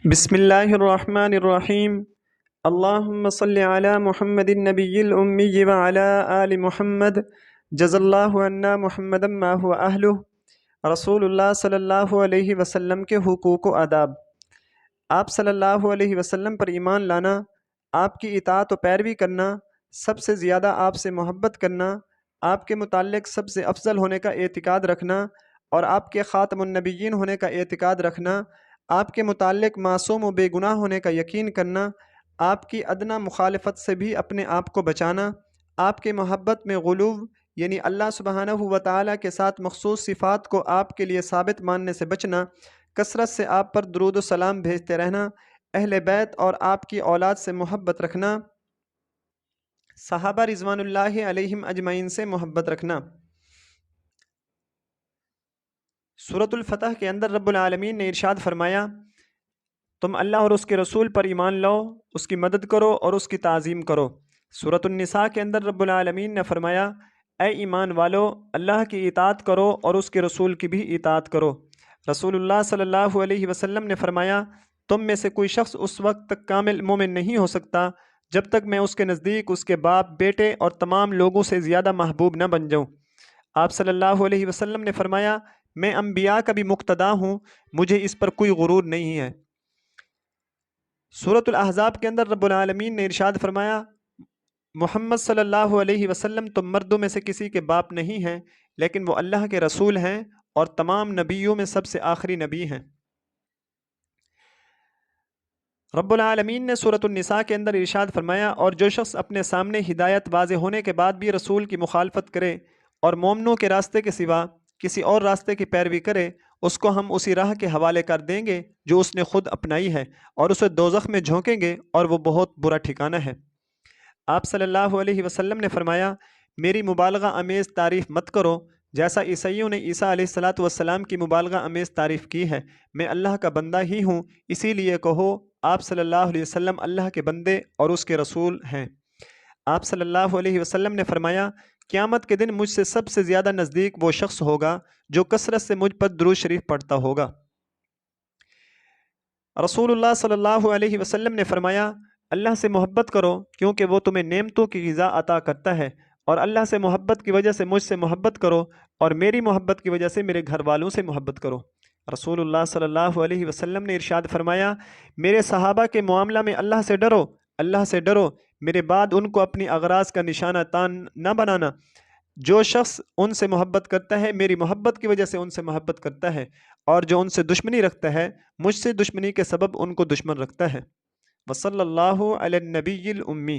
بسم اللہ الرحمن الرحیم۔ اللہم صلی علی محمد النبی الامی وعلی آل محمد جزا اللہ عنا محمد ما هو اہلہ۔ رسول اللہ صلی اللہ علیہ وسلم کے حقوق و آداب۔ آپ صلی اللہ علیہ وسلم پر ایمان لانا، آپ کی اطاعت و پیروی کرنا، سب سے زیادہ آپ سے محبت کرنا، آپ کے متعلق سب سے افضل ہونے کا اعتقاد رکھنا اور آپ کے خاتم النبیین ہونے کا اعتقاد رکھنا، آپ کے متعلق معصوم و بے گناہ ہونے کا یقین کرنا، آپ کی ادنیٰ مخالفت سے بھی اپنے آپ کو بچانا، آپ کے محبت میں غلو یعنی اللہ سبحانہ و تعالیٰ کے ساتھ مخصوص صفات کو آپ کے لیے ثابت ماننے سے بچنا، کثرت سے آپ پر درود و سلام بھیجتے رہنا، اہل بیت اور آپ کی اولاد سے محبت رکھنا، صحابہ رضوان اللہ علیہم اجمعین سے محبت رکھنا۔ سورۃ الفتح کے اندر رب العالمین نے ارشاد فرمایا، تم اللہ اور اس کے رسول پر ایمان لاؤ، اس کی مدد کرو اور اس کی تعظیم کرو۔ سورۃ النساء کے اندر رب العالمین نے فرمایا، اے ایمان والو، اللہ کی اطاعت کرو اور اس کے رسول کی بھی اطاعت کرو۔ رسول اللہ صلی اللہ علیہ وسلم نے فرمایا، تم میں سے کوئی شخص اس وقت تک کامل مومن نہیں ہو سکتا جب تک میں اس کے نزدیک اس کے باپ، بیٹے اور تمام لوگوں سے زیادہ محبوب نہ بن جاؤں۔ آپ صلی اللہ علیہ وسلم نے فرمایا، میں انبیاء کا بھی مقتدا ہوں، مجھے اس پر کوئی غرور نہیں ہے۔ سورۃ الاحزاب کے اندر رب العالمین نے ارشاد فرمایا، محمد صلی اللہ علیہ وسلم تم مردوں میں سے کسی کے باپ نہیں ہیں، لیکن وہ اللہ کے رسول ہیں اور تمام نبیوں میں سب سے آخری نبی ہیں۔ رب العالمین نے سورۃ النساء کے اندر ارشاد فرمایا، اور جو شخص اپنے سامنے ہدایت واضح ہونے کے بعد بھی رسول کی مخالفت کرے اور مومنوں کے راستے کے سوا کسی اور راستے کی پیروی کرے، اس کو ہم اسی راہ کے حوالے کر دیں گے جو اس نے خود اپنائی ہے، اور اسے دوزخ میں جھونکیں گے اور وہ بہت برا ٹھکانہ ہے۔ آپ صلی اللہ علیہ وسلم نے فرمایا، میری مبالغہ امیز تعریف مت کرو، جیسا عیسائیوں نے عیسیٰ علیہ الصلاۃ والسلام کی مبالغہ امیز تعریف کی ہے۔ میں اللہ کا بندہ ہی ہوں، اسی لیے کہو آپ صلی اللہ علیہ وسلم اللہ کے بندے اور اس کے رسول ہیں۔ آپ صلی اللہ علیہ وسلم نے فرمایا، قیامت کے دن مجھ سے سب سے زیادہ نزدیک وہ شخص ہوگا جو کثرت سے مجھ پر درود شریف پڑھتا ہوگا۔ رسول اللہ صلی اللہ علیہ وسلم نے فرمایا، اللہ سے محبت کرو کیونکہ وہ تمہیں نعمتوں کی غذا عطا کرتا ہے، اور اللہ سے محبت کی وجہ سے مجھ سے محبت کرو، اور میری محبت کی وجہ سے میرے گھر والوں سے محبت کرو۔ رسول اللہ صلی اللہ علیہ وسلم نے ارشاد فرمایا، میرے صحابہ کے معاملہ میں اللہ سے ڈرو، اللہ سے ڈرو، میرے بعد ان کو اپنی اغراض کا نشانہ تان نہ بنانا۔ جو شخص ان سے محبت کرتا ہے میری محبت کی وجہ سے ان سے محبت کرتا ہے، اور جو ان سے دشمنی رکھتا ہے مجھ سے دشمنی کے سبب ان کو دشمن رکھتا ہے۔ وصلی اللہ علی النبی الامی۔